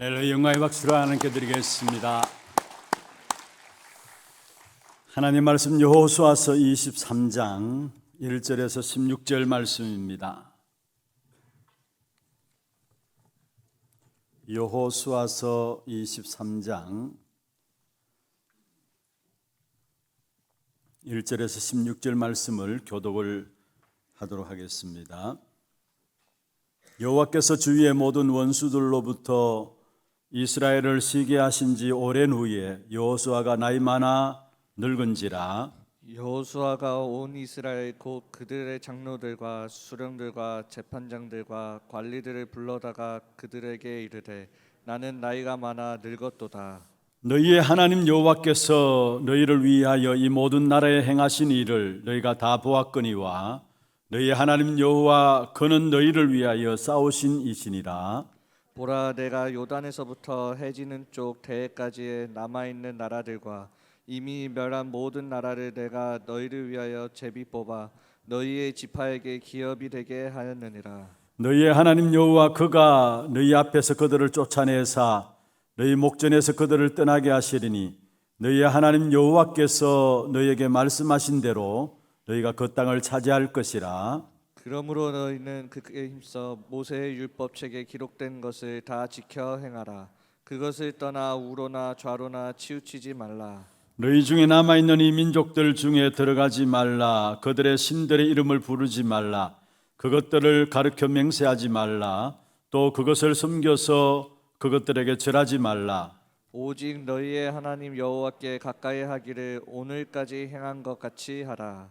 할렐루야. 영광의 박수로 하나님께 드리겠습니다. 하나님 말씀 여호수아서 23장 1절에서 16절 말씀입니다. 여호수아서 23장 1절에서 16절 말씀을 교독을 하도록 하겠습니다. 여호와께서 주위의 모든 원수들로부터 이스라엘을 시기하신 지 오랜 후에 여호수아가 나이 많아 늙은지라 여호수아가 온 이스라엘 곧 그들의 장로들과 수령들과 재판장들과 관리들을 불러다가 그들에게 이르되 나는 나이가 많아 늙었도다. 너희의 하나님 여호와께서 너희를 위하여 이 모든 나라에 행하신 일을 너희가 다 보았거니와 너희의 하나님 여호와 그는 너희를 위하여 싸우신 이시니라. 보라, 내가 요단에서부터 해지는 쪽 대해까지의 남아있는 나라들과 이미 멸한 모든 나라를 내가 너희를 위하여 제비 뽑아 너희의 지파에게 기업이 되게 하였느니라. 너희의 하나님 여호와 그가 너희 앞에서 그들을 쫓아내사 너희 목전에서 그들을 떠나게 하시리니 너희의 하나님 여호와께서 너희에게 말씀하신 대로 너희가 그 땅을 차지할 것이라. 그러므로 너희는 그에 힘써 모세의 율법책에 기록된 것을 다 지켜 행하라. 그것을 떠나 우로나 좌로나 치우치지 말라. 너희 중에 남아있는 이 민족들 중에 들어가지 말라. 그들의 신들의 이름을 부르지 말라. 그것들을 가르쳐 맹세하지 말라. 또 그것을 섬겨서 그것들에게 절하지 말라. 오직 너희의 하나님 여호와께 가까이 하기를 오늘까지 행한 것 같이 하라.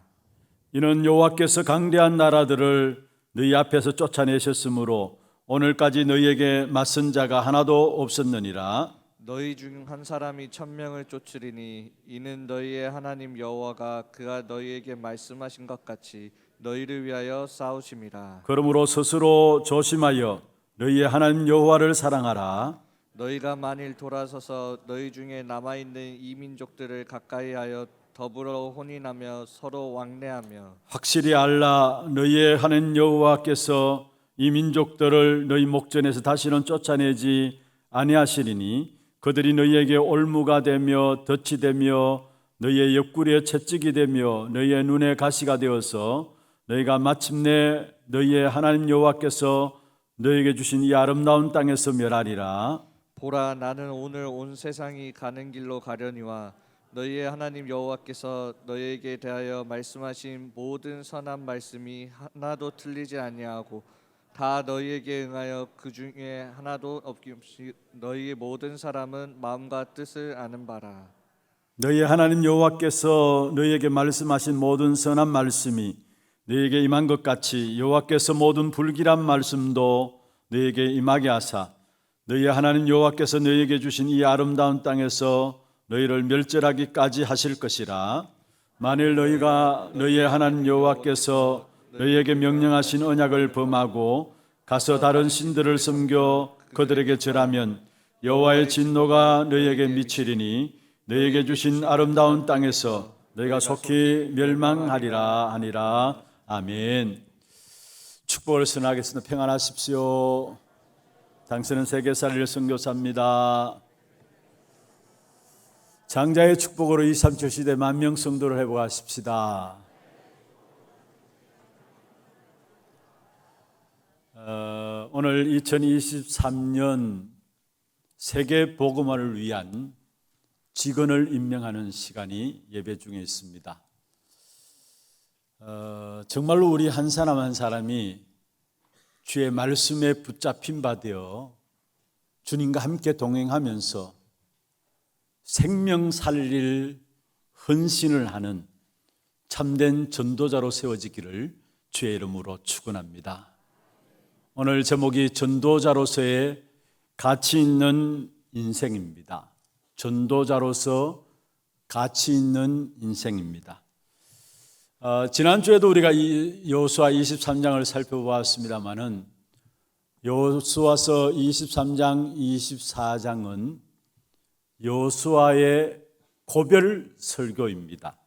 이는 여호와께서 강대한 나라들을 너희 앞에서 쫓아내셨으므로 오늘까지 너희에게 맞선 자가 하나도 없었느니라. 너희 중 한 사람이 1000명을 쫓으리니 이는 너희의 하나님 여호와가 그가 너희에게 말씀하신 것 같이 너희를 위하여 싸우심이라. 그러므로 스스로 조심하여 너희의 하나님 여호와를 사랑하라. 너희가 만일 돌아서서 너희 중에 남아있는 이 민족들을 가까이하여 더불어 혼인하며 서로 왕래하며 확실히 알라. 너희의 하나님 여호와께서 이 민족들을 너희 목전에서 다시는 쫓아내지 아니하시리니 그들이 너희에게 올무가 되며 덫이 되며 너희의 옆구리에 채찍이 되며 너희의 눈에 가시가 되어서 너희가 마침내 너희의 하나님 여호와께서 너희에게 주신 이 아름다운 땅에서 멸하리라. 보라, 나는 오늘 온 세상이 가는 길로 가려니와 너희의 하나님 여호와께서 너희에게 대하여 말씀하신 모든 선한 말씀이 하나도 틀리지 아니하고 다 너희에게 응하여 그 중에 하나도 없이 너희의 모든 사람은 마음과 뜻을 아는 바라. 너희의 하나님 여호와께서 너희에게 말씀하신 모든 선한 말씀이 너희에게 임한 것 같이 여호와께서 모든 불길한 말씀도 너희에게 임하게 하사 너희의 하나님 여호와께서 너희에게 주신 이 아름다운 땅에서 너희를 멸절하기까지 하실 것이라. 만일 너희가 너희의 하나님 여호와께서 너희에게 명령하신 언약을 범하고 가서 다른 신들을 섬겨 그들에게 절하면 여호와의 진노가 너희에게 미치리니 너희에게 주신 아름다운 땅에서 너희가 속히 멸망하리라 하니라. 아멘. 축복을 선하겠습니다. 평안하십시오. 당신은 세계살릴 선교사입니다. 장자의 축복으로 237 시대 만명 성도를 회복하십시다. 오늘 2023년 세계 복음화를 위한 직원을 임명하는 시간이 예배 중에 있습니다. 정말로 우리 한 사람 한 사람이 주의 말씀에 붙잡힌 바 되어 주님과 함께 동행하면서 생명 살릴 헌신을 하는 참된 전도자로 세워지기를 주의 이름으로 축원합니다. 오늘 제목이 전도자로서의 가치 있는 인생입니다. 전도자로서 가치 있는 인생입니다. 지난주에도 우리가 여호수아 23장을 살펴보았습니다마는 여호수아서 23장, 24장은 여호수아의 고별 설교입니다.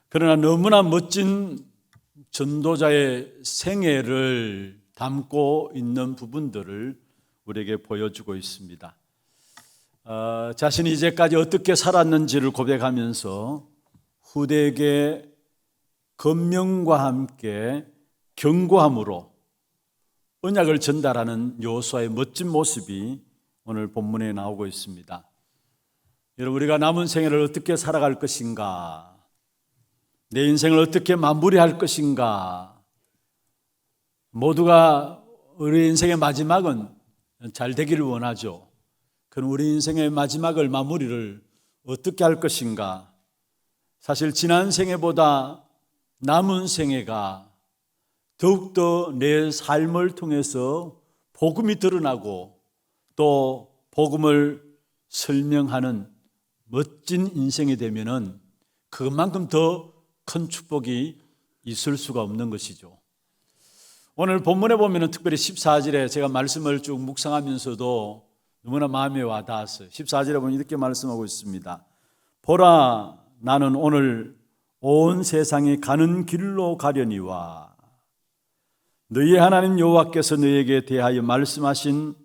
그러나 너무나 멋진 전도자의 생애를 담고 있는 부분들을 우리에게 보여주고 있습니다. 자신이 이제까지 어떻게 살았는지를 고백하면서 후대에게 권명과 함께 경고함으로 언약을 전달하는 여호수아의 멋진 모습이 오늘 본문에 나오고 있습니다. 여러분, 우리가 남은 생애를 어떻게 살아갈 것인가? 내 인생을 어떻게 마무리할 것인가? 모두가 우리 인생의 마지막은 잘 되기를 원하죠. 그럼 우리 인생의 마지막을 마무리를 어떻게 할 것인가? 사실 지난 생애보다 남은 생애가 더욱더 내 삶을 통해서 복음이 드러나고 또 복음을 설명하는 멋진 인생이 되면은 그만큼 더 큰 축복이 있을 수가 없는 것이죠. 오늘 본문에 보면은 특별히 14절에 제가 말씀을 쭉 묵상하면서도 너무나 마음에 와닿았어요. 14절에 보면 이렇게 말씀하고 있습니다. 보라, 나는 오늘 온 세상이 가는 길로 가려니와 너희 하나님 여호와께서 너희에게 대하여 말씀하신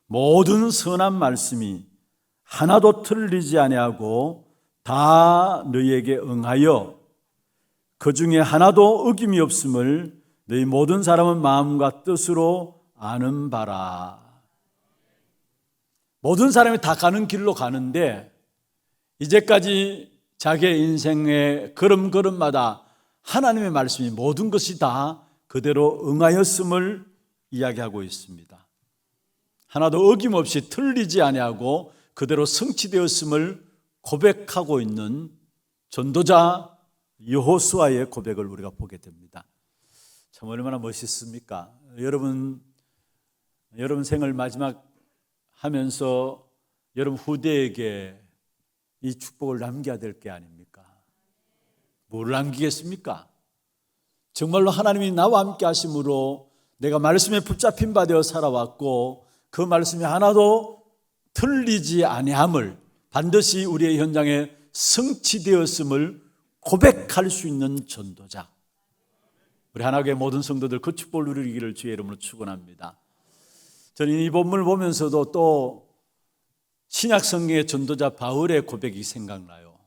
모든 선한 말씀이 하나도 틀리지 아니하고 다 너희에게 응하여 그 중에 하나도 어김이 없음을 너희 모든 사람은 마음과 뜻으로 아는 바라. 모든 사람이 다 가는 길로 가는데 이제까지 자기의 인생의 걸음걸음마다 하나님의 말씀이 모든 것이 다 그대로 응하였음을 이야기하고 있습니다. 하나도 어김없이 틀리지 아니하고 그대로 성취되었음을 고백하고 있는 전도자 여호수아의 고백을 우리가 보게 됩니다. 참 얼마나 멋있습니까? 여러분 생을 마지막 하면서 여러분 후대에게 이 축복을 남겨야 될 게 아닙니까? 뭘 남기겠습니까? 정말로 하나님이 나와 함께 하심으로 내가 말씀에 붙잡힌 바 되어 살아왔고 그 말씀이 하나도 틀리지 아니함을 반드시 우리의 현장에 성취되었음을 고백할 수 있는 전도자, 우리 하나교회 모든 성도들 그 축복을 누리기를 주의 이름으로 축원합니다. 저는 이 본문을 보면서도 또 신약 성경의 전도자 바울의 고백이 생각나요.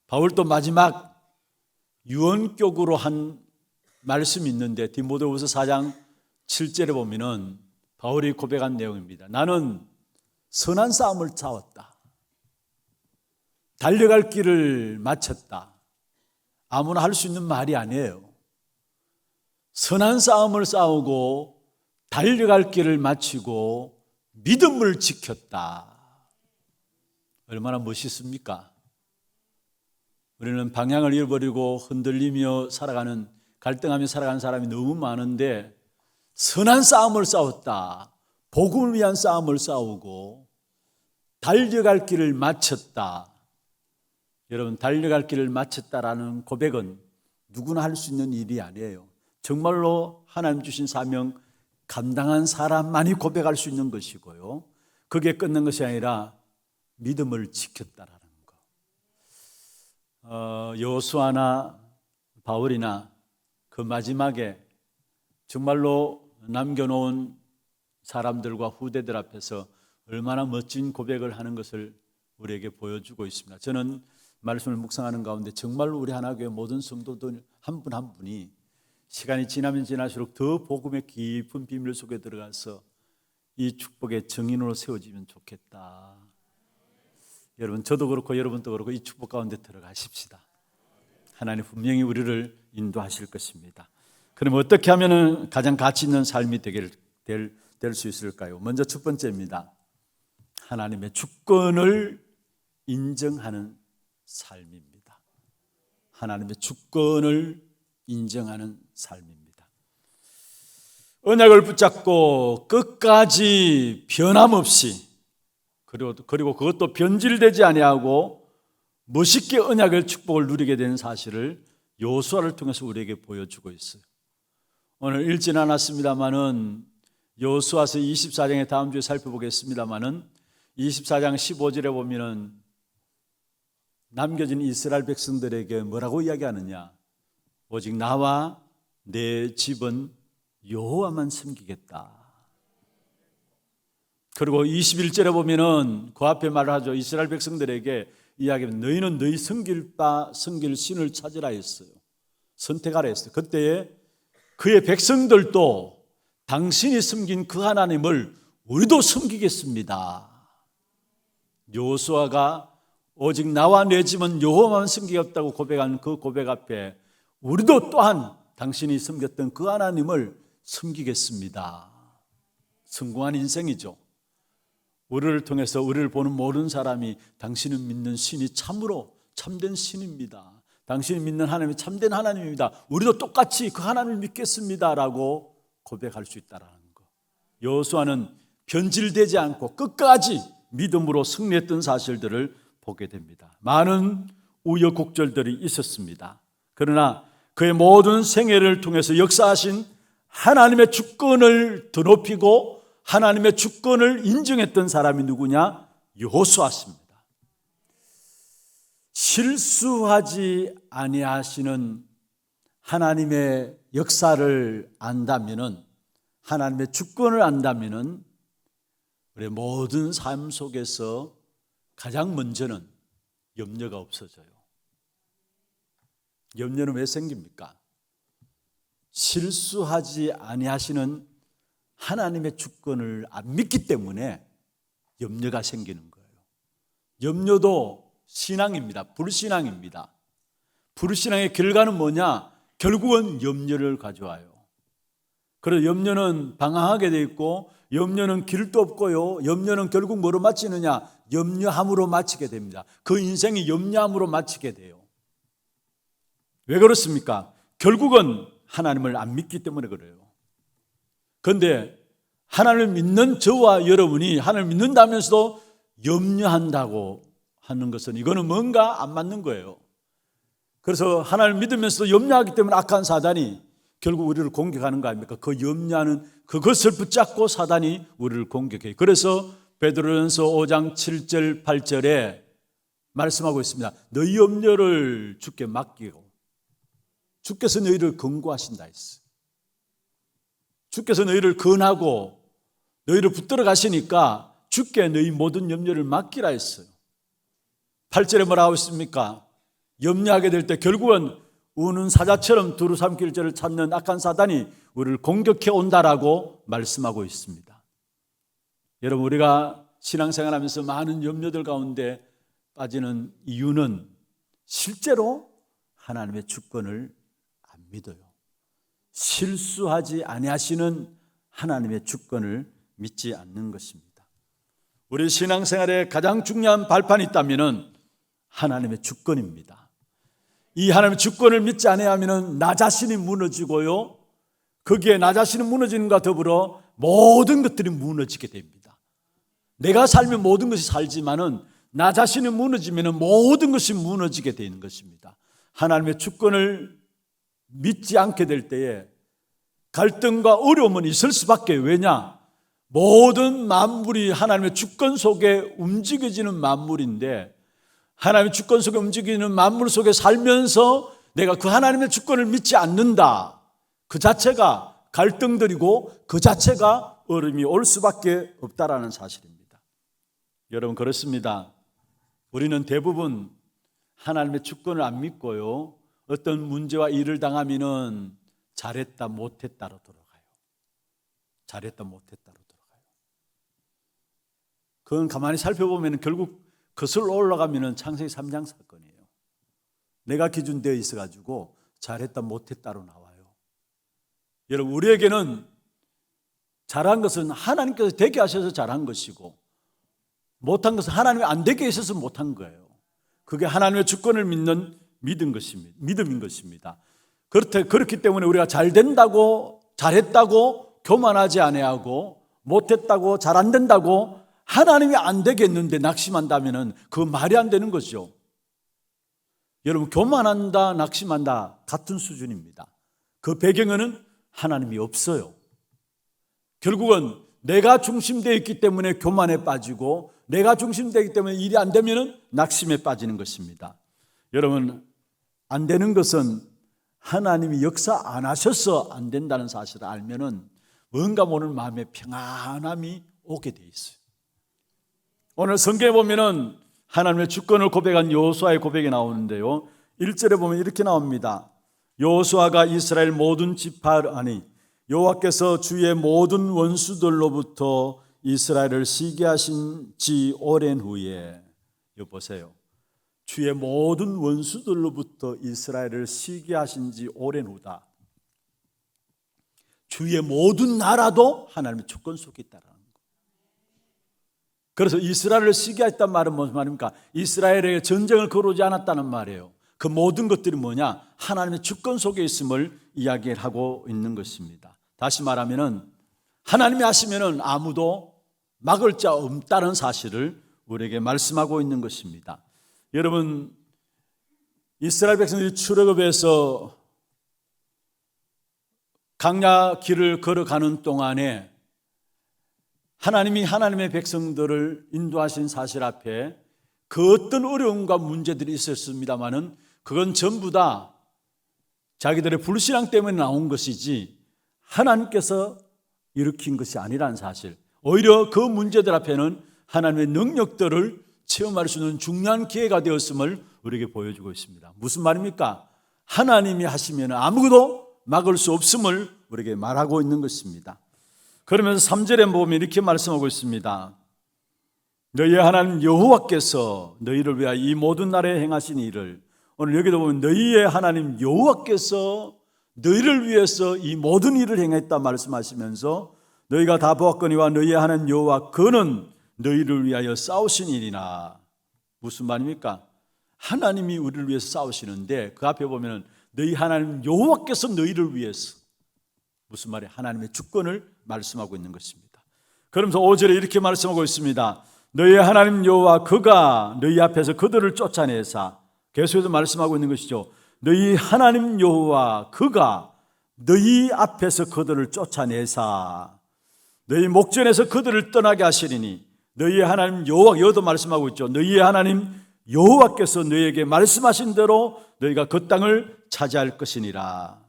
바울도 마지막 유언격으로 한 말씀이 있는데 디모데후서 4장 7절에 보면은 바울이 고백한 내용입니다. 나는 선한 싸움을 싸웠다. 달려갈 길을 마쳤다. 아무나 할 수 있는 말이 아니에요. 선한 싸움을 싸우고 달려갈 길을 마치고 믿음을 지켰다. 얼마나 멋있습니까? 우리는 방향을 잃어버리고 흔들리며 살아가는, 갈등하며 살아가는 사람이 너무 많은데 선한 싸움을 싸웠다. 복음을 위한 싸움을 싸우고 달려갈 길을 마쳤다. 여러분, 달려갈 길을 마쳤다라는 고백은 누구나 할 수 있는 일이 아니에요. 정말로 하나님 주신 사명 감당한 사람만이 고백할 수 있는 것이고요. 그게 끝난 것이 아니라 믿음을 지켰다라는 거. 여호수아나 바울이나 그 마지막에 정말로 남겨놓은 사람들과 후대들 앞에서 얼마나 멋진 고백을 하는 것을 우리에게 보여주고 있습니다. 저는 말씀을 묵상하는 가운데 정말로 우리 하나교회 모든 성도들 한 분 한 분이 시간이 지나면 지날수록 더 복음의 깊은 비밀 속에 들어가서 이 축복의 증인으로 세워지면 좋겠다. 여러분, 저도 그렇고 여러분도 그렇고 이 축복 가운데 들어가십시다. 하나님 분명히 우리를 인도하실 것입니다. 그럼 어떻게 하면 가장 가치 있는 삶이 될 수 있을까요? 먼저 첫 번째입니다. 하나님의 주권을 인정하는 삶입니다. 하나님의 주권을 인정하는 삶입니다. 언약을 붙잡고 끝까지 변함없이 그리고 그것도 변질되지 아니하고 멋있게 언약의 축복을 누리게 된 사실을 여호수아를 통해서 우리에게 보여주고 있어요. 오늘 읽진 않았습니다마는 여호수아서 24장에 다음 주에 살펴보겠습니다마는 24장 15절에 보면은 남겨진 이스라엘 백성들에게 뭐라고 이야기하느냐? 오직 나와 내 집은 여호와만 섬기겠다. 그리고 21절에 보면은 그 앞에 말을 하죠. 이스라엘 백성들에게 이야기하면 너희는 너희 섬길 바 섬길 신을 찾으라 했어요. 선택하라 했어요. 그때에 그의 백성들도 당신이 섬긴 그 하나님을 우리도 섬기겠습니다. 여호수아가 오직 나와 내 집은 여호와만 섬기겠다고 고백한 그 고백 앞에 우리도 또한 당신이 섬겼던 그 하나님을 섬기겠습니다. 성공한 인생이죠. 우리를 통해서 우리를 보는 모든 사람이 당신은 믿는 신이 참으로 참된 신입니다. 당신이 믿는 하나님이 참된 하나님입니다. 우리도 똑같이 그 하나님을 믿겠습니다라고 고백할 수 있다는 것. 여호수아는 변질되지 않고 끝까지 믿음으로 승리했던 사실들을 보게 됩니다. 많은 우여곡절들이 있었습니다. 그러나 그의 모든 생애를 통해서 역사하신 하나님의 주권을 드높이고 하나님의 주권을 인정했던 사람이 누구냐? 여호수아입니다. 실수하지 아니하시는 하나님의 역사를 안다면은, 하나님의 주권을 안다면은 우리의 모든 삶 속에서 가장 먼저는 염려가 없어져요. 염려는 왜 생깁니까? 실수하지 아니하시는 하나님의 주권을 안 믿기 때문에 염려가 생기는 거예요. 염려도 신앙입니다. 불신앙입니다. 불신앙의 결과는 뭐냐? 결국은 염려를 가져와요. 그래서 염려는 방황하게 돼 있고, 염려는 길도 없고요, 염려는 결국 뭐로 마치느냐? 염려함으로 마치게 됩니다. 그 인생이 염려함으로 마치게 돼요. 왜 그렇습니까? 결국은 하나님을 안 믿기 때문에 그래요. 그런데 하나님을 믿는 저와 여러분이 하나님을 믿는다면서도 염려한다고 하는 것은 이거는 뭔가 안 맞는 거예요. 그래서 하나님을 믿으면서도 염려하기 때문에 악한 사단이 결국 우리를 공격하는 거 아닙니까? 그 염려하는 그것을 붙잡고 사단이 우리를 공격해요. 그래서 베드로전서 5장 7절 8절에 말씀하고 있습니다. 너희 염려를 주께 맡기고 주께서 너희를 권고하신다 했어요. 주께서 너희를 권하고 너희를 붙들어 가시니까 주께 너희 모든 염려를 맡기라 했어요. 8절에 뭐라고 했습니까? 염려하게 될 때 결국은 우는 사자처럼 두루 삼킬 죄를 찾는 악한 사단이 우리를 공격해 온다라고 말씀하고 있습니다. 여러분, 우리가 신앙생활하면서 많은 염려들 가운데 빠지는 이유는 실제로 하나님의 주권을 안 믿어요. 실수하지 아니하시는 하나님의 주권을 믿지 않는 것입니다. 우리 신앙생활에 가장 중요한 발판이 있다면 하나님의 주권입니다. 이 하나님의 주권을 믿지 아니하면 나 자신이 무너지고요, 거기에 나 자신이 무너지는과 더불어 모든 것들이 무너지게 됩니다. 내가 살면 모든 것이 살지만은 나 자신이 무너지면 모든 것이 무너지게 되는 것입니다. 하나님의 주권을 믿지 않게 될 때에 갈등과 어려움은 있을 수밖에. 왜냐? 모든 만물이 하나님의 주권 속에 움직여지는 만물인데, 하나님의 주권 속에 움직이는 만물 속에 살면서 내가 그 하나님의 주권을 믿지 않는다, 그 자체가 갈등들이고 그 자체가 어려움이 올 수밖에 없다라는 사실입니다. 여러분, 그렇습니다. 우리는 대부분 하나님의 주권을 안 믿고요, 어떤 문제와 일을 당하면은 잘했다 못했다로 돌아가요. 잘했다 못했다로 돌아가요. 그건 가만히 살펴보면 결국 거슬러 올라가면 창세기 3장 사건이에요. 내가 기준되어 있어가지고 잘했다 못했다로 나와요. 여러분, 우리에게는 잘한 것은 하나님께서 되게 하셔서 잘한 것이고, 못한 것은 하나님이 안 되게 하셔서 못한 거예요. 그게 하나님의 주권을 믿는 믿음인 것입니다. 그렇기 때문에 우리가 잘 된다고, 잘했다고 교만하지 아니하고, 못했다고, 잘 안 된다고 하나님이 안 되겠는데 낙심한다면 그 말이 안 되는 거죠. 여러분, 교만한다, 낙심한다 같은 수준입니다. 그 배경에는 하나님이 없어요. 결국은 내가 중심되어 있기 때문에 교만에 빠지고, 내가 중심되어 있기 때문에 일이 안 되면 낙심에 빠지는 것입니다. 여러분, 안 되는 것은 하나님이 역사 안 하셔서 안 된다는 사실을 알면은 뭔가 모르는 마음에 평안함이 오게 돼 있어요. 오늘 성경에 보면은 하나님의 주권을 고백한 여호수아의 고백이 나오는데요. 1절에 보면 이렇게 나옵니다. 여호수아가 이스라엘 모든 지파 여호와께서 주의 모든 원수들로부터 이스라엘을 시기하신 지 오랜 후에, 여기 보세요. 주의 모든 원수들로부터 이스라엘을 시기하신 지 오랜 후다. 주의 모든 나라도 하나님의 주권 속에 있다라는 거. 그래서 이스라엘을 시기했단 말은 무슨 말입니까? 이스라엘에게 전쟁을 걸어오지 않았다는 말이에요. 그 모든 것들이 뭐냐? 하나님의 주권 속에 있음을 이야기하고 있는 것입니다. 다시 말하면은 하나님이 하시면은 아무도 막을 자 없다는 사실을 우리에게 말씀하고 있는 것입니다. 여러분, 이스라엘 백성들이 출애굽에서 광야 길을 걸어가는 동안에 하나님이 하나님의 백성들을 인도하신 사실 앞에 그 어떤 어려움과 문제들이 있었습니다마는 그건 전부 다 자기들의 불신앙 때문에 나온 것이지 하나님께서 일으킨 것이 아니라는 사실, 오히려 그 문제들 앞에는 하나님의 능력들을 체험할 수 있는 중요한 기회가 되었음을 우리에게 보여주고 있습니다. 무슨 말입니까? 하나님이 하시면 아무것도 막을 수 없음을 우리에게 말하고 있는 것입니다. 그러면서 3절에 보면 이렇게 말씀하고 있습니다. 너희의 하나님 여호와께서 너희를 위하여 이 모든 날에 행하신 일을, 오늘 여기도 보면 너희의 하나님 여호와께서 너희를 위해서 이 모든 일을 행했다 말씀하시면서 너희가 다 보았거니와 너희의 하나님 여호와 그는 너희를 위하여 싸우신 일이나. 무슨 말입니까? 하나님이 우리를 위해서 싸우시는데 그 앞에 보면 너희 하나님 여호와께서 너희를 위해서, 무슨 말이에요? 하나님의 주권을 말씀하고 있는 것입니다. 그러면서 5절에 이렇게 말씀하고 있습니다. 너희의 하나님 여호와 그가 너희 앞에서 그들을 쫓아내사, 계속해서 말씀하고 있는 것이죠. 너희 하나님 여호와 그가 너희 앞에서 그들을 쫓아내사 너희 목전에서 그들을 떠나게 하시리니, 너희의 하나님 여호와, 여호도 말씀하고 있죠. 너희의 하나님 여호와께서 너희에게 말씀하신 대로 너희가 그 땅을 차지할 것이니라.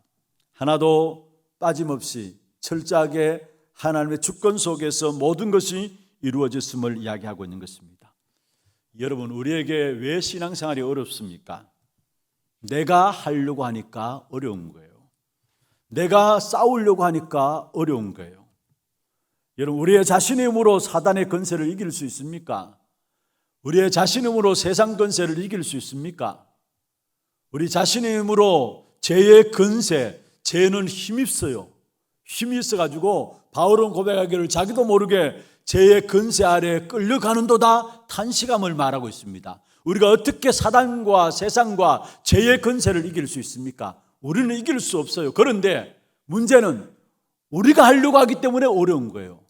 하나도 빠짐없이 철저하게 하나님의 주권 속에서 모든 것이 이루어졌음을 이야기하고 있는 것입니다. 여러분, 우리에게 왜 신앙생활이 어렵습니까? 내가 하려고 하니까 어려운 거예요. 내가 싸우려고 하니까 어려운 거예요. 여러분, 우리의 자신의 힘으로 사단의 권세를 이길 수 있습니까? 우리의 자신의 힘으로 세상 권세를 이길 수 있습니까? 우리 자신의 힘으로 죄의 권세, 죄는 힘있어요. 힘이 있어가지고 바울은 고백하기를 자기도 모르게 죄의 권세 아래에 끌려가는도다 탄식함을 말하고 있습니다. 우리가 어떻게 사단과 세상과 죄의 권세를 이길 수 있습니까? 우리는 이길 수 없어요. 그런데 문제는 우리가 하려고 하기 때문에 어려운 거예요.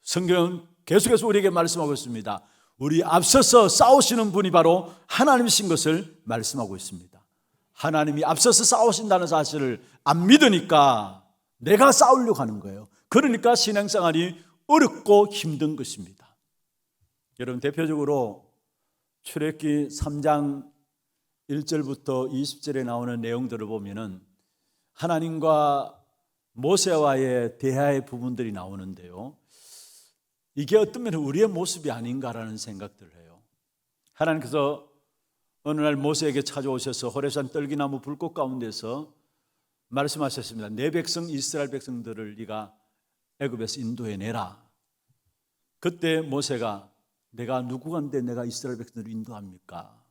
성경은 계속해서 우리에게 말씀하고 있습니다. 우리 앞서서 싸우시는 분이 바로 하나님이신 것을 말씀하고 있습니다. 하나님이 앞서서 싸우신다는 사실을 안 믿으니까 내가 싸우려고 하는 거예요. 그러니까 신앙생활이 어렵고 힘든 것입니다. 여러분, 대표적으로 출애굽기 3장 1절부터 20절에 나오는 내용들을 보면은 하나님과 모세와의 대화의 부분들이 나오는데요. 이게 어떤 면은 우리의 모습이 아닌가라는 생각들을 해요. 하나님께서 어느 날 모세에게 찾아오셔서 호렙산 떨기나무 불꽃 가운데서 말씀하셨습니다. 내 백성 이스라엘 백성들을 네가 애굽에서 인도해내라. 그때 모세가 내가 누구간데 내가 이스라엘 백성들을 인도합니까?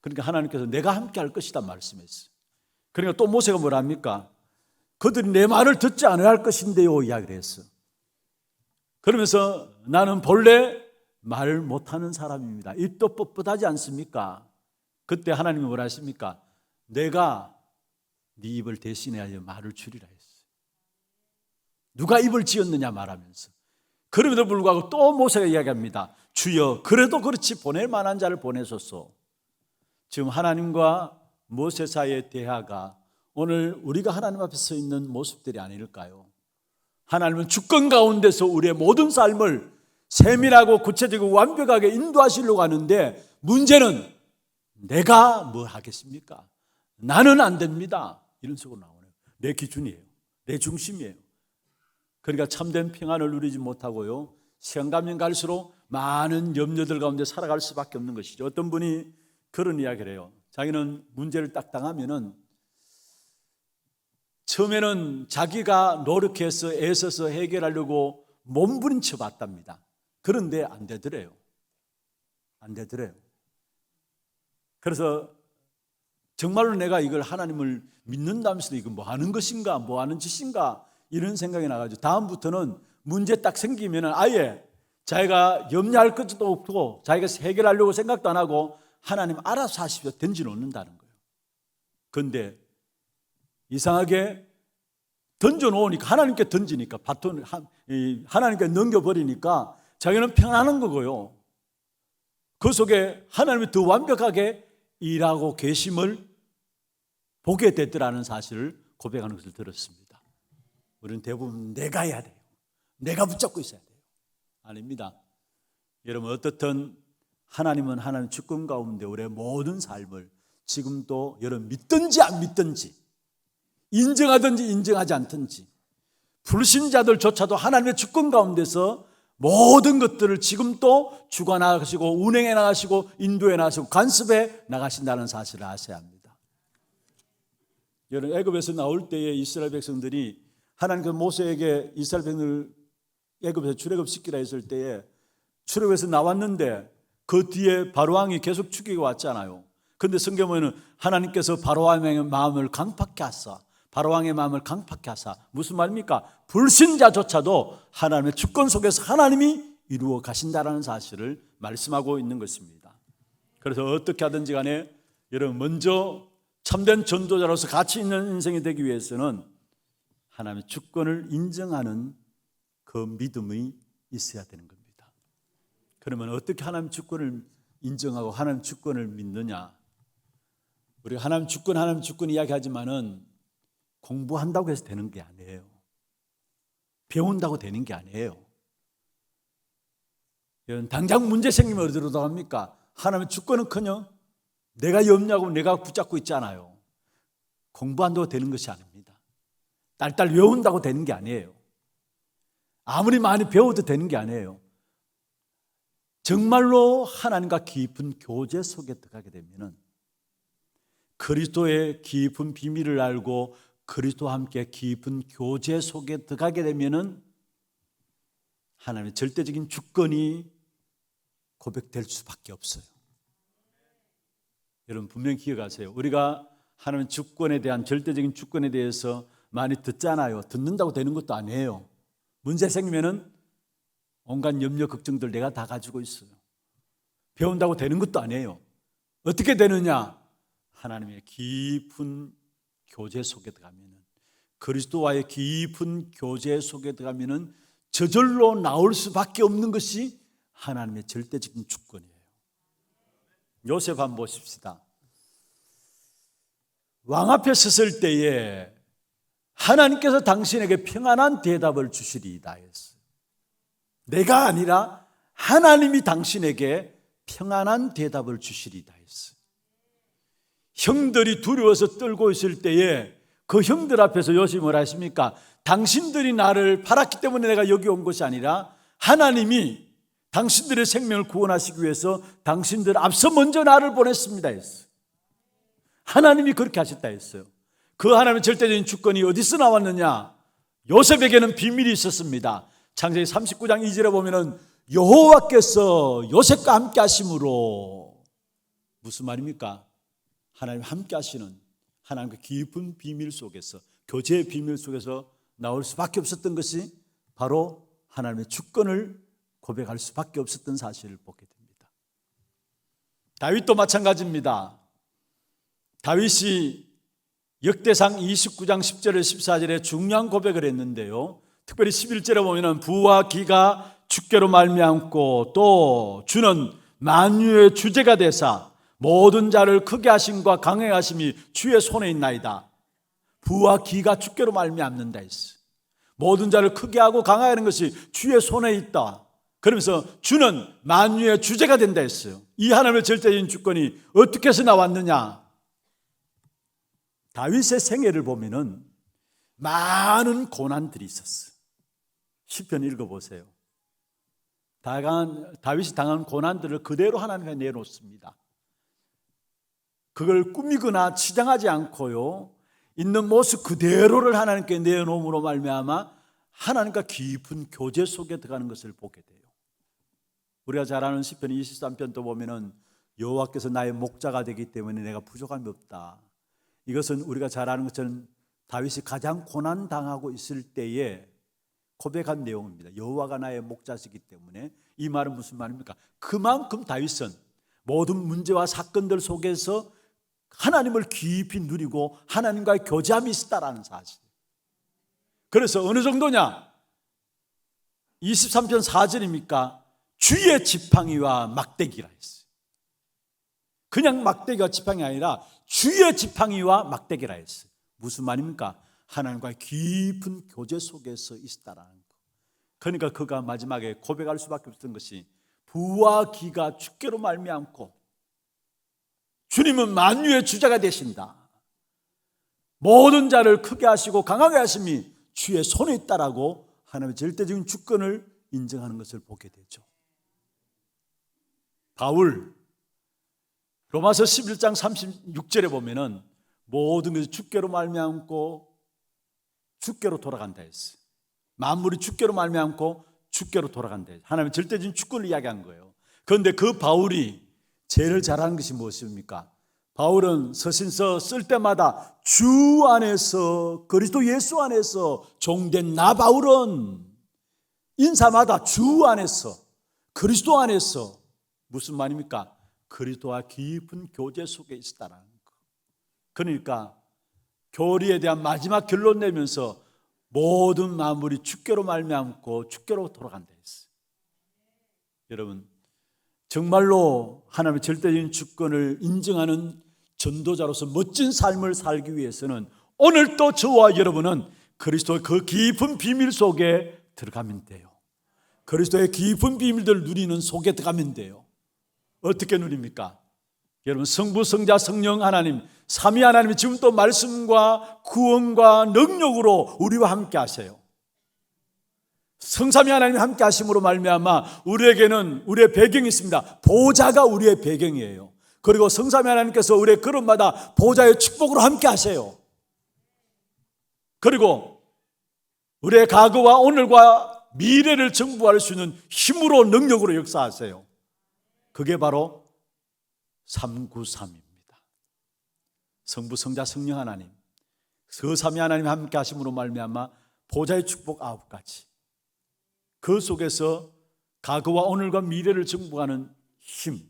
그러니까 하나님께서 내가 함께 할 것이다 말씀했어요. 그러니까 또 모세가 뭐라 합니까? 그들이 내 말을 듣지 않아야 할 것인데요 이야기를 했어. 그러면서 나는 본래 말 못하는 사람입니다. 입도 뻣뻣하지 않습니까? 그때 하나님이 뭐라 하십니까? 내가 네 입을 대신하여 말을 줄이라 했어요. 누가 입을 지었느냐 말하면서. 그럼에도 불구하고 또 모세가 이야기합니다. 주여 그래도 그렇지 보낼 만한 자를 보내소서. 지금 하나님과 모세 사이의 대화가 오늘 우리가 하나님 앞에 서 있는 모습들이 아닐까요? 하나님은 주권 가운데서 우리의 모든 삶을 세밀하고 구체적이고 완벽하게 인도하시려고 하는데 문제는 내가 뭘 하겠습니까? 나는 안 됩니다. 이런 식으로 나오네요. 내 기준이에요. 내 중심이에요. 그러니까 참된 평안을 누리지 못하고요. 시간 가면 갈수록 많은 염려들 가운데 살아갈 수밖에 없는 것이죠. 어떤 분이 그런 이야기를 해요. 자기는 문제를 딱 당하면은 처음에는 자기가 노력해서 애써서 해결하려고 몸부림쳐 봤답니다. 그런데 안 되더래요. 안 되더래요. 그래서 정말로 내가 이걸 하나님을 믿는다면서도 이거 뭐 하는 것인가, 뭐 하는 짓인가 이런 생각이 나가지고 다음부터는 문제 딱 생기면 아예 자기가 염려할 것도 없고 자기가 해결하려고 생각도 안 하고 하나님 알아서 하십시오 던져놓는다는 거예요. 그런데 이상하게 던져놓으니까 하나님께 던지니까 바톤을 하나님께 넘겨버리니까 자기는 평안한 거고요. 그 속에 하나님이 더 완벽하게 일하고 계심을 보게 되더라는 사실을 고백하는 것을 들었습니다. 우리는 대부분 내가 해야 돼요. 내가 붙잡고 있어야 돼요. 아닙니다. 여러분 어떻든 하나님은 하나님 주권 가운데 우리의 모든 삶을 지금도 여러분 믿든지 안 믿든지 인정하든지 인정하지 않든지 불신자들조차도 하나님의 주권 가운데서 모든 것들을 지금도 주관하시고 운행해 나가시고 인도해 나가시고 간섭해 나가신다는 사실을 아셔야 합니다. 여러분 애굽에서 나올 때에 이스라엘 백성들이 하나님께서 모세에게 이스라엘 백성을 애굽에서 출애굽시키라 했을 때에 출애굽에서 나왔는데 그 뒤에 바로왕이 계속 죽이고 왔잖아요. 그런데 성경에 보면 하나님께서 바로왕의 마음을 강팍케 하사 바로왕의 마음을 강팍케 하사 무슨 말입니까? 불신자조차도 하나님의 주권 속에서 하나님이 이루어 가신다라는 사실을 말씀하고 있는 것입니다. 그래서 어떻게 하든지 간에 여러분 먼저 참된 전도자로서 가치 있는 인생이 되기 위해서는 하나님의 주권을 인정하는 그 믿음이 있어야 되는 겁니다. 그러면 어떻게 하나님 주권을 인정하고 하나님 주권을 믿느냐? 우리가 하나님 주권 이야기하지만은 공부한다고 해서 되는 게 아니에요. 배운다고 되는 게 아니에요. 당장 문제 생기면 어디로 나갑니까? 하나님의 주권은커녕 내가 염려하고 내가 붙잡고 있잖아요. 공부한다고 되는 것이 아닙니다. 딸딸 외운다고 되는 게 아니에요. 아무리 많이 배워도 되는 게 아니에요. 정말로 하나님과 깊은 교제 속에 들어가게 되면은 그리스도의 깊은 비밀을 알고 그리스도와 함께 깊은 교제 속에 들어가게 되면은 하나님의 절대적인 주권이 고백될 수밖에 없어요. 여러분 분명히 기억하세요. 우리가 하나님의 주권에 대한 절대적인 주권에 대해서 많이 듣잖아요. 듣는다고 되는 것도 아니에요. 문제 생기면은 온갖 염려 걱정들 내가 다 가지고 있어요. 배운다고 되는 것도 아니에요. 어떻게 되느냐? 하나님의 깊은 교제 속에 들어가면은 그리스도와의 깊은 교제 속에 들어가면은 저절로 나올 수밖에 없는 것이 하나님의 절대적인 주권이에요. 요셉 한번 보십시다. 왕 앞에 섰을 때에 하나님께서 당신에게 평안한 대답을 주시리이다 했어요. 내가 아니라 하나님이 당신에게 평안한 대답을 주시리이다 했어요. 형들이 두려워서 떨고 있을 때에 그 형들 앞에서 요셉이 뭐라 했습니까? 당신들이 나를 팔았기 때문에 내가 여기 온 것이 아니라 하나님이 당신들의 생명을 구원하시기 위해서 당신들 앞서 먼저 나를 보냈습니다 했어요. 하나님이 그렇게 하셨다 했어요. 그 하나님의 절대적인 주권이 어디서 나왔느냐? 요셉에게는 비밀이 있었습니다. 창세기 39장 2절에 보면은 여호와께서 요셉과 함께 하심으로 무슨 말입니까? 하나님 함께 하시는 하나님과 깊은 비밀 속에서 교제의 비밀 속에서 나올 수밖에 없었던 것이 바로 하나님의 주권을 고백할 수밖에 없었던 사실을 보게 됩니다. 다윗도 마찬가지입니다. 다윗이 역대상 29장 10절에 14절에 중요한 고백을 했는데요. 특별히 11절에 보면 부와 기가 주께로 말미암고 또 주는 만유의 주제가 되사 모든 자를 크게 하심과 강하게 하심이 주의 손에 있나이다. 부와 기가 주께로 말미암는다 했어요. 모든 자를 크게 하고 강하게 하는 것이 주의 손에 있다. 그러면서 주는 만유의 주제가 된다 했어요. 이 하나님의 절대적인 주권이 어떻게 해서 나왔느냐? 다윗의 생애를 보면은 많은 고난들이 있었어요. 시편 읽어보세요. 다윗이 당한 고난들을 그대로 하나님께 내놓습니다. 그걸 꾸미거나 치장하지 않고요, 있는 모습 그대로를 하나님께 내놓음으로 말미암아 하나님과 깊은 교제 속에 들어가는 것을 보게 돼요. 우리가 잘 아는 시편 23편도 보면은 여호와께서 나의 목자가 되기 때문에 내가 부족함이 없다. 이것은 우리가 잘 아는 것처럼 다윗이 가장 고난 당하고 있을 때에 고백한 내용입니다. 여호와가 나의 목자시기 때문에. 이 말은 무슨 말입니까? 그만큼 다윗은 모든 문제와 사건들 속에서 하나님을 깊이 누리고 하나님과의 교제함이 있었다라는 사실. 그래서 어느 정도냐? 23편 4절입니까? 주의 지팡이와 막대기라 했어요. 그냥 막대기와 지팡이 아니라 주의 지팡이와 막대기라 했어요. 무슨 말입니까? 하나님과의 깊은 교제 속에서 있었다라는 거. 그러니까 그가 마지막에 고백할 수밖에 없었던 것이 부와 기가 주께로 말미암고 주님은 만유의 주자가 되신다. 모든 자를 크게 하시고 강하게 하심이 주의 손에 있다라고 하나님의 절대적인 주권을 인정하는 것을 보게 되죠. 바울 로마서 11장 36절에 보면은 모든 것이 주께로 말미암고 주께로 돌아간다 했어요. 만물이 주께로 말미암고 주께로 돌아간다 했어요. 하나님의 절대적인 주권을 이야기한 거예요. 그런데 그 바울이 제일 잘하는 것이 무엇입니까? 바울은 서신서 쓸 때마다 주 안에서 그리스도 예수 안에서 종된 나 바울은 인사마다 주 안에서 그리스도 안에서 무슨 말입니까? 그리스도와 깊은 교제 속에 있었다는 거. 그러니까 교리에 대한 마지막 결론 내면서 모든 만물이 주께로 말미암고 주께로 돌아간다 했어요. 여러분, 정말로 하나님의 절대적인 주권을 인정하는 전도자로서 멋진 삶을 살기 위해서는 오늘 또 저와 여러분은 그리스도의 그 깊은 비밀 속에 들어가면 돼요. 그리스도의 깊은 비밀들을 누리는 속에 들어가면 돼요. 어떻게 누립니까? 여러분, 성부, 성자, 성령 하나님, 삼위 하나님이 지금 또 말씀과 구원과 능력으로 우리와 함께 하세요. 성삼위 하나님이 함께 하심으로 말미암아 우리에게는 우리의 배경이 있습니다. 보좌가 우리의 배경이에요. 그리고 성삼위 하나님께서 우리의 걸음마다 보좌의 축복으로 함께 하세요. 그리고 우리의 과거와 오늘과 미래를 정부할 수 있는 힘으로 능력으로 역사하세요. 그게 바로 393입니다. 성부, 성자, 성령 하나님, 그 삼위 하나님 함께 하심으로 말미암아 보좌의 축복 9가지. 그 속에서 과거와 오늘과 미래를 정복하는 힘,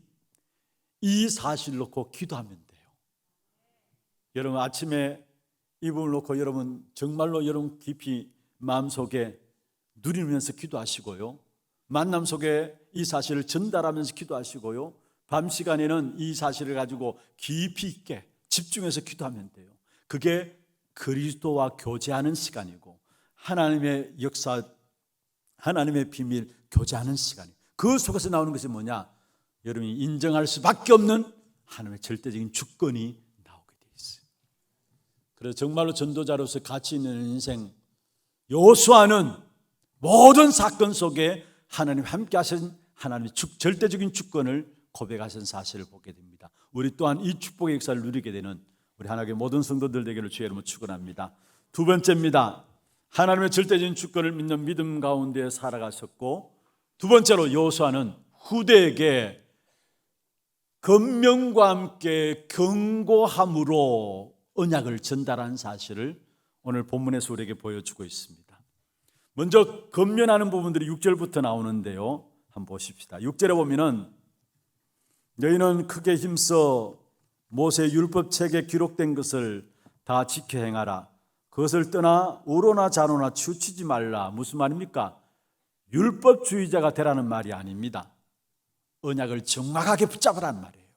이 사실을 놓고 기도하면 돼요. 여러분, 아침에 이 부분을 놓고 여러분 정말로 여러분 깊이 마음속에 누리면서 기도하시고요, 만남 속에 이 사실을 전달하면서 기도하시고요, 밤 시간에는 이 사실을 가지고 깊이 있게 집중해서 기도하면 돼요. 그게 그리스도와 교제하는 시간이고 하나님의 역사, 하나님의 비밀 교제하는 시간이에요. 그 속에서 나오는 것이 뭐냐? 여러분이 인정할 수밖에 없는 하나님의 절대적인 주권이 나오게 돼 있어요. 그래서 정말로 전도자로서 가치 있는 인생, 여호수아는 모든 사건 속에 하나님 함께 하신 하나님의 절대적인 주권을 고백하신 사실을 보게 됩니다. 우리 또한 이 축복의 역사를 누리게 되는 우리 하나님의 모든 성도들 되기를 주의 이름으로 축원합니다. 두 번째입니다. 하나님의 절대적인 주권을 믿는 믿음 가운데 살아가셨고, 두 번째로 여호수아는 후대에게 권명과 함께 경고함으로 언약을 전달한 사실을 오늘 본문에서 우리에게 보여주고 있습니다. 먼저 권면하는 부분들이 6절부터 나오는데요, 한번 보십시다. 6절에 보면은 너희는 크게 힘써 모세 율법책에 기록된 것을 다 지켜 행하라. 그것을 떠나 우로나 좌로나 치우치지 말라. 무슨 말입니까? 율법주의자가 되라는 말이 아닙니다. 언약을 정확하게 붙잡으라는 말이에요.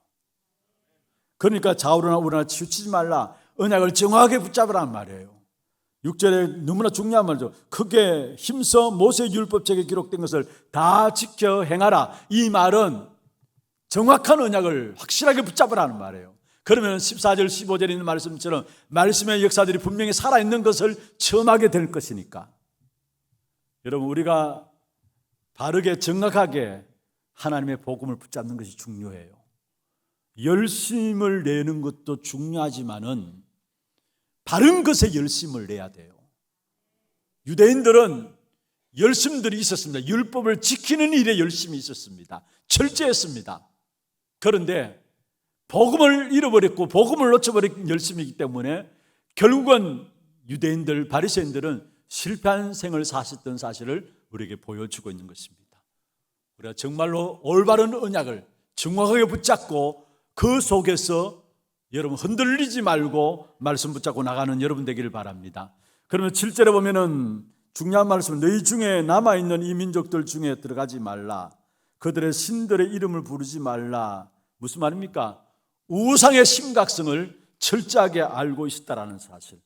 그러니까 좌우로나 우로나 치우치지 말라. 언약을 정확하게 붙잡으라는 말이에요. 6절에 너무나 중요한 말이죠. 크게 힘써 모세 율법책에 기록된 것을 다 지켜 행하라. 이 말은 정확한 언약을 확실하게 붙잡으라는 말이에요. 그러면 14절 15절에 있는 말씀처럼 말씀의 역사들이 분명히 살아있는 것을 체험하게 될 것이니까. 여러분, 우리가 바르게 정확하게 하나님의 복음을 붙잡는 것이 중요해요. 열심을 내는 것도 중요하지만은 바른 것에 열심을 내야 돼요. 유대인들은 열심들이 있었습니다. 율법을 지키는 일에 열심이 있었습니다. 철저했습니다. 그런데 복음을 잃어버렸고 복음을 놓쳐버린 열심이기 때문에 결국은 유대인들, 바리새인들은 실패한 생을 사셨던 사실을 우리에게 보여주고 있는 것입니다. 우리가 정말로 올바른 언약을 정확하게 붙잡고 그 속에서 여러분 흔들리지 말고 말씀 붙잡고 나가는 여러분 되기를 바랍니다. 그러면 7절에 보면은 중요한 말씀, 너희 중에 남아있는 이 민족들 중에 들어가지 말라. 그들의 신들의 이름을 부르지 말라. 무슨 말입니까? 우상의 심각성을 철저하게 알고 있었다라는 사실.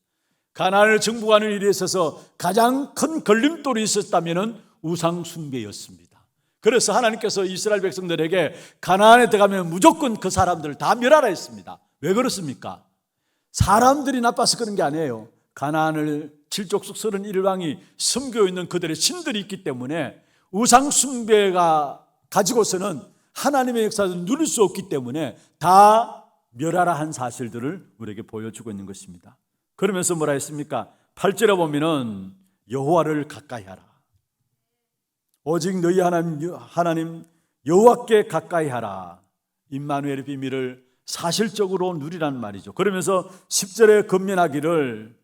가나안을 정복하는 일에 있어서 가장 큰 걸림돌이 있었다면 우상 숭배였습니다. 그래서 하나님께서 이스라엘 백성들에게 가나안에 들어가면 무조건 그 사람들을 다 멸하라 했습니다. 왜 그렇습니까? 사람들이 나빠서 그런 게 아니에요. 가나안을 칠족속 31왕이 섬겨 있는 그들의 신들이 있기 때문에 우상 숭배가 가지고서는 하나님의 역사를 누릴 수 없기 때문에 다 멸하라 한 사실들을 우리에게 보여주고 있는 것입니다. 그러면서 뭐라 했습니까? 8절에 보면은 여호와를 가까이 하라. 오직 너희 하나님 여호와께 가까이 하라. 임마누엘의 비밀을 사실적으로 누리라는 말이죠. 그러면서 10절에 건면하기를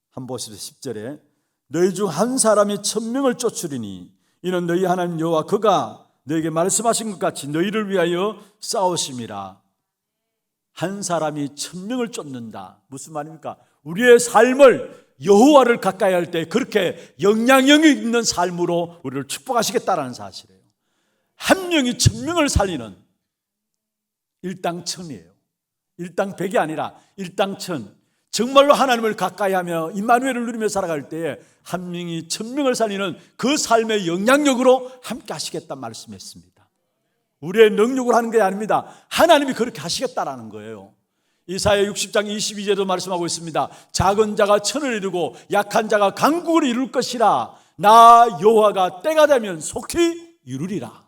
한번 보시죠. 10절에 너희 중 한 사람이 1000명을 쫓으리니 이는 너희 하나님 여호와 그가 너에게 말씀하신 것 같이 너희를 위하여 싸우심이라. 한 사람이 1000명을 쫓는다. 무슨 말입니까? 우리의 삶을 여호와를 가까이 할 때 그렇게 영향력이 있는 삶으로 우리를 축복하시겠다라는 사실이에요. 한 명이 1000명을 살리는 일당천이에요. 일당백이 아니라 일당천. 정말로 하나님을 가까이 하며 임마누엘을 누리며 살아갈 때에 한 명이 1000명을 살리는 그 삶의 영향력으로 함께 하시겠다 말씀했습니다. 우리의 능력으로 하는 게 아닙니다. 하나님이 그렇게 하시겠다라는 거예요. 이사야 60장 22절도 말씀하고 있습니다. 작은 자가 천을 이루고 약한 자가 강국을 이룰 것이라. 나 여호와가 때가 되면 속히 이루리라.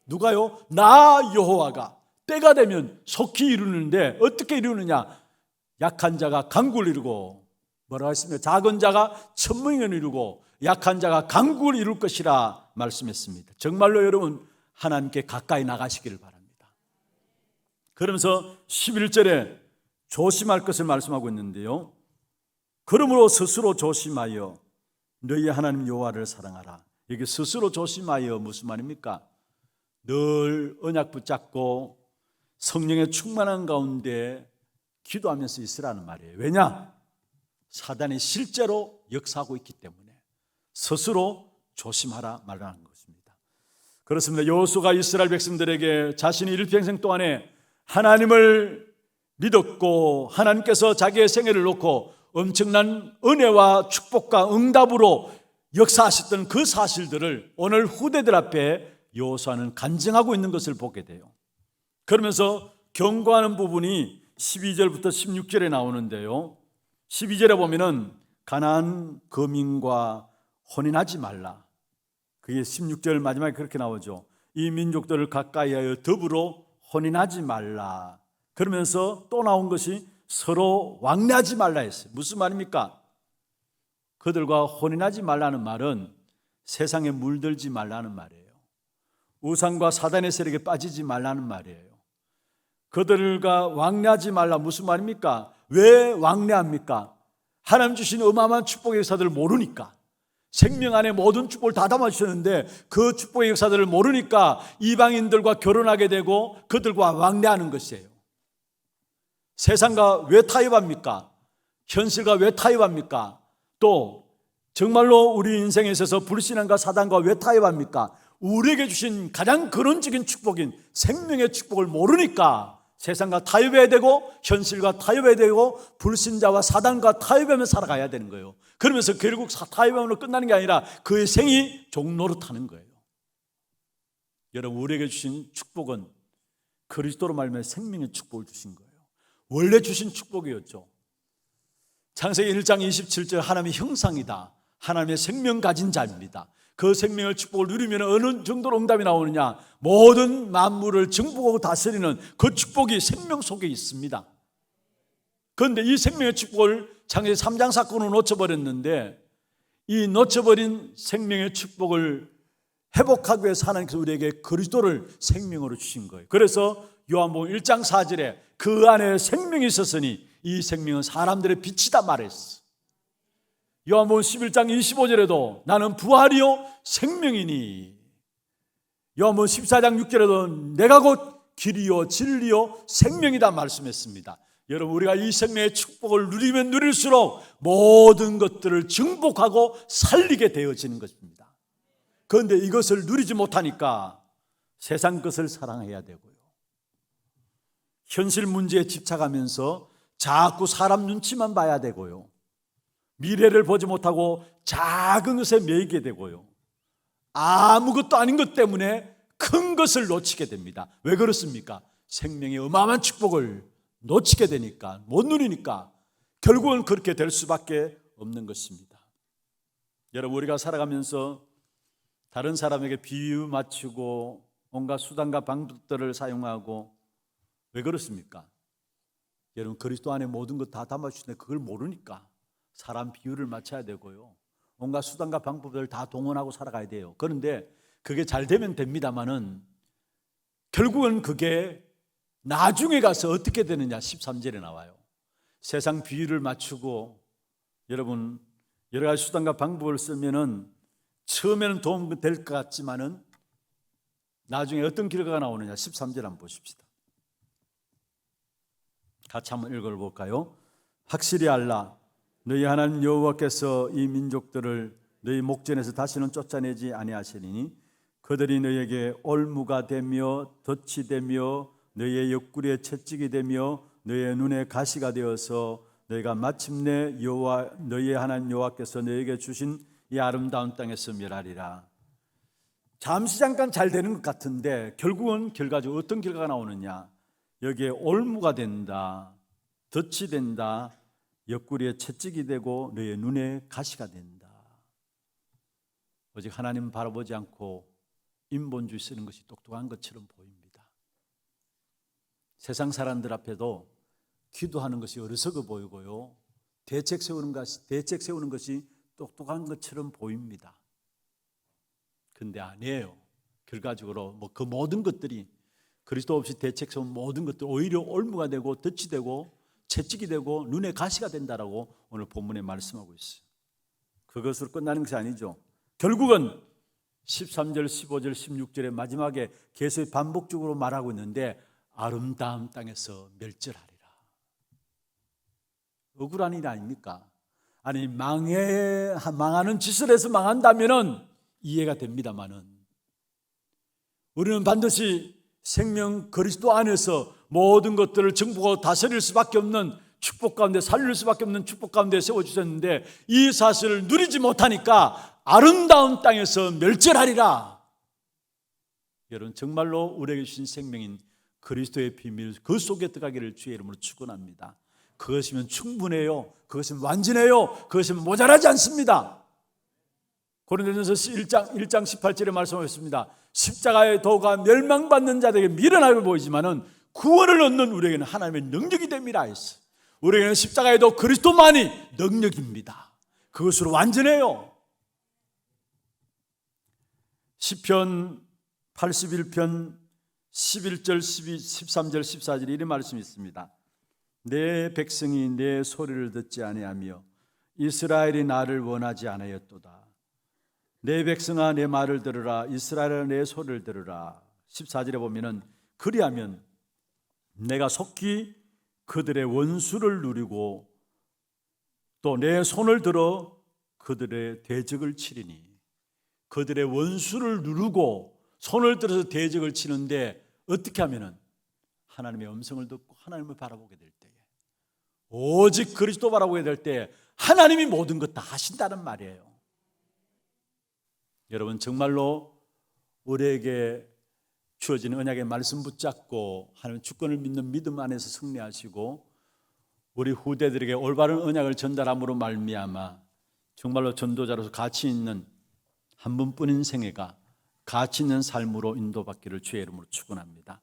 누가요? 나 여호와가 때가 되면 속히 이루는데 어떻게 이루느냐? 약한 자가 강국을 이루고, 뭐라고 했습니까? 작은 자가 천명을 이루고 약한 자가 강국을 이룰 것이라 말씀했습니다. 정말로 여러분 하나님께 가까이 나가시기를 바랍니다. 그러면서 11절에 조심할 것을 말씀하고 있는데요. 그러므로 스스로 조심하여 너희 하나님 여호와를 사랑하라. 여기 스스로 조심하여 무슨 말입니까? 늘 언약 붙잡고 성령의 충만한 가운데 기도하면서 있으라는 말이에요. 왜냐? 사단이 실제로 역사하고 있기 때문에 스스로 조심하라 말하는 것입니다. 그렇습니다. 여호수아가 이스라엘 백성들에게 자신이 일평생 동안에 하나님을 믿었고 하나님께서 자기의 생애를 놓고 엄청난 은혜와 축복과 응답으로 역사하셨던 그 사실들을 오늘 후대들 앞에 여호수아는 간증하고 있는 것을 보게 돼요. 그러면서 경고하는 부분이 12절부터 16절에 나오는데요. 12절에 보면은 가나안 거민과 혼인하지 말라. 그게 16절 마지막에 그렇게 나오죠. 이 민족들을 가까이하여 더불어 혼인하지 말라. 그러면서 또 나온 것이 서로 왕래하지 말라 했어요. 무슨 말입니까? 그들과 혼인하지 말라는 말은 세상에 물들지 말라는 말이에요. 우상과 사단의 세력에 빠지지 말라는 말이에요. 그들과 왕래하지 말라. 무슨 말입니까? 왜 왕래합니까? 하나님 주신 어마어마한 축복의 역사들을 모르니까. 생명 안에 모든 축복을 다 담아주셨는데 그 축복의 역사들을 모르니까 이방인들과 결혼하게 되고 그들과 왕래하는 것이에요. 세상과 왜 타협합니까? 현실과 왜 타협합니까? 또 정말로 우리 인생에 있어서 불신앙과 사단과 왜 타협합니까? 우리에게 주신 가장 근원적인 축복인 생명의 축복을 모르니까 세상과 타협해야 되고 현실과 타협해야 되고 불신자와 사단과 타협하며 살아가야 되는 거예요. 그러면서 결국 타협함으로 끝나는 게 아니라 그의 생이 종로로 타는 거예요. 여러분, 우리에게 주신 축복은 그리스도로 말미암아 생명의 축복을 주신 거예요. 원래 주신 축복이었죠. 창세기 1장 27절 하나님의 형상이다. 하나님의 생명 가진 자입니다. 그 생명의 축복을 누리면 어느 정도로 응답이 나오느냐? 모든 만물을 정복하고 다스리는 그 축복이 생명 속에 있습니다. 그런데 이 생명의 축복을 창세기 3장 사건으로 놓쳐버렸는데, 이 놓쳐버린 생명의 축복을 회복하기 위해서 하나님께서 우리에게 그리스도를 생명으로 주신 거예요. 그래서 요한복음 1장 4절에 그 안에 생명이 있었으니 이 생명은 사람들의 빛이다 말했어. 요한복음 11장 25절에도 나는 부활이요 생명이니, 요한복음 14장 6절에도 내가 곧 길이요 진리요 생명이다 말씀했습니다. 여러분, 우리가 이 생명의 축복을 누리면 누릴수록 모든 것들을 증복하고 살리게 되어지는 것입니다. 그런데 이것을 누리지 못하니까 세상 것을 사랑해야 되고요, 현실 문제에 집착하면서 자꾸 사람 눈치만 봐야 되고요, 미래를 보지 못하고 작은 것에 매이게 되고요, 아무것도 아닌 것 때문에 큰 것을 놓치게 됩니다. 왜 그렇습니까? 생명의 어마어마한 축복을 놓치게 되니까, 못 누리니까 결국은 그렇게 될 수밖에 없는 것입니다. 여러분, 우리가 살아가면서 다른 사람에게 비유 맞추고 온갖 수단과 방법들을 사용하고, 왜 그렇습니까? 여러분, 그리스도 안에 모든 것 다 담아주시는데 그걸 모르니까 사람 비유를 맞춰야 되고요, 온갖 수단과 방법들을 다 동원하고 살아가야 돼요. 그런데 그게 잘 되면 됩니다마는 결국은 그게 나중에 가서 어떻게 되느냐, 13절에 나와요. 세상 비유를 맞추고 여러분 여러 가지 수단과 방법을 쓰면은 처음에는 도움이 될 것 같지만은 나중에 어떤 결과가 나오느냐, 13절 한번 보십시다. 같이 한번 읽어볼까요? 확실히 알라, 너희 하나님 여호와께서 이 민족들을 너희 목전에서 다시는 쫓아내지 아니하시리니 그들이 너희에게 올무가 되며 덫이 되며 너희의 옆구리에 채찍이 되며 너희의 눈에 가시가 되어서 너희가 마침내 여호와 너희의 하나님 여호와께서 너희에게 주신 이 아름다운 땅에서 멸하리라. 잠시 잠깐 잘 되는 것 같은데 결국은 결과적으로 어떤 결과가 나오느냐, 여기에 올무가 된다, 덫이 된다, 옆구리에 채찍이 되고 너희의 눈에 가시가 된다. 오직 하나님 바라보지 않고 인본주의 쓰는 것이 똑똑한 것처럼 보입니다. 세상 사람들 앞에도 기도하는 것이 어리석어 보이고요, 대책 세우는 것이 똑똑한 것처럼 보입니다. 근데 아니에요. 결과적으로 그 모든 것들이 그리스도 없이 대책 세운 모든 것들 오히려 올무가 되고 덫이 되고 채찍이 되고 눈에 가시가 된다라고 오늘 본문에 말씀하고 있어요. 그것으로 끝나는 것이 아니죠. 결국은 13절, 15절, 16절의 마지막에 계속 반복적으로 말하고 있는데 아름다운 땅에서 멸절하리라. 억울한 일 아닙니까? 아니 망하는 짓을 해서 망한다면은 이해가 됩니다만은 우리는 반드시 생명 그리스도 안에서 모든 것들을 정복하고 다스릴 수밖에 없는 축복 가운데, 살릴 수밖에 없는 축복 가운데 세워주셨는데 이 사실을 누리지 못하니까 아름다운 땅에서 멸절하리라. 여러분, 정말로 우리에게 주신 생명인 그리스도의 비밀 그 속에 들어가기를 주의 이름으로 축원합니다. 그것이면 충분해요. 그것이면 완전해요. 그것이면 모자라지 않습니다. 고린도전서 1장 18절에 말씀하셨습니다. 십자가의 도가 멸망받는 자들에게 미련하게 보이지만은 구원을 얻는 우리에게는 하나님의 능력이 됩니다 했어요. 우리에게는 십자가의 도 그리스도만이 능력입니다. 그것으로 완전해요. 시편 81편 11절 13절 14절에 이런 말씀이 있습니다. 내 백성이 내 소리를 듣지 아니하며 이스라엘이 나를 원하지 않았도다. 내 백성아 내 말을 들으라, 이스라엘아 내 소리를 들으라. 14절에 보면은 그리하면 내가 속히 그들의 원수를 누리고 또 내 손을 들어 그들의 대적을 치리니. 그들의 원수를 누르고 손을 들어서 대적을 치는데 어떻게 하면은 하나님의 음성을 듣고 하나님을 바라보게 될 때에, 오직 그리스도 바라보게 될 때 하나님이 모든 것 다 하신다는 말이에요. 여러분, 정말로 우리에게 주어진 언약의 말씀 붙잡고 하나님 주권을 믿는 믿음 안에서 승리하시고 우리 후대들에게 올바른 언약을 전달함으로 말미암아 정말로 전도자로서 가치 있는 한 번뿐인 생애가 가치 있는 삶으로 인도받기를 주의 이름으로 축원합니다.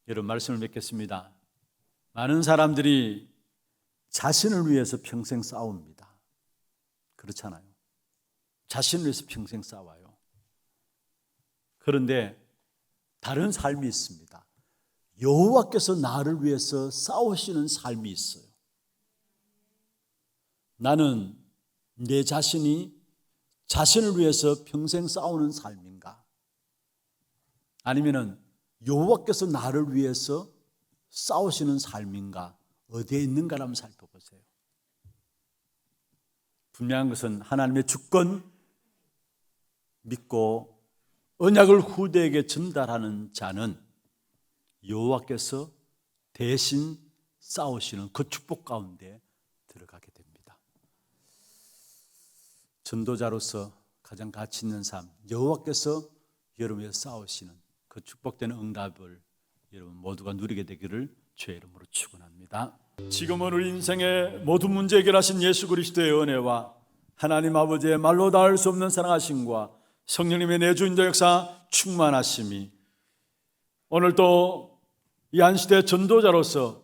여러분, 말씀을 맺겠습니다. 많은 사람들이 자신을 위해서 평생 싸웁니다. 그렇잖아요. 자신을 위해서 평생 싸워요. 그런데 다른 삶이 있습니다. 여호와께서 나를 위해서 싸우시는 삶이 있어요. 나는 내 자신이 자신을 위해서 평생 싸우는 삶인가? 아니면은 여호와께서 나를 위해서 싸우시는 삶인가? 어디에 있는가를 한번 살펴보세요. 분명한 것은 하나님의 주권 믿고 언약을 후대에게 전달하는 자는 여호와께서 대신 싸우시는 그 축복 가운데 들어가게 됩니다. 전도자로서 가장 가치 있는 삶, 여호와께서 여러분에게 싸우시는 그 축복되는 응답을 여러분 모두가 누리게 되기를 주의 이름으로 축원합니다. 지금은 우리 인생의 모든 문제 해결하신 예수 그리스도의 은혜와 하나님 아버지의 말로 닿을 수 없는 사랑하심과 성령님의 내주인도 역사 충만하심이 오늘도 이 한시대 전도자로서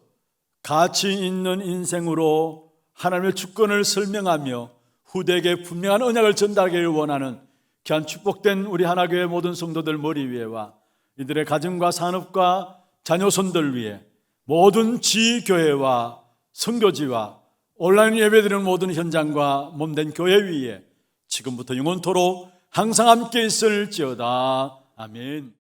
가치 있는 인생으로 하나님의 주권을 설명하며 후대에게 분명한 언약을 전달하기를 원하는 귀한 축복된 우리 하나교회 모든 성도들 머리 위에와 이들의 가정과 산업과 자녀손들 위에 모든 지교회와 선교지와 온라인 예배드리는 모든 현장과 몸된 교회 위에 지금부터 영원토록 항상 함께 있을지어다. 아멘.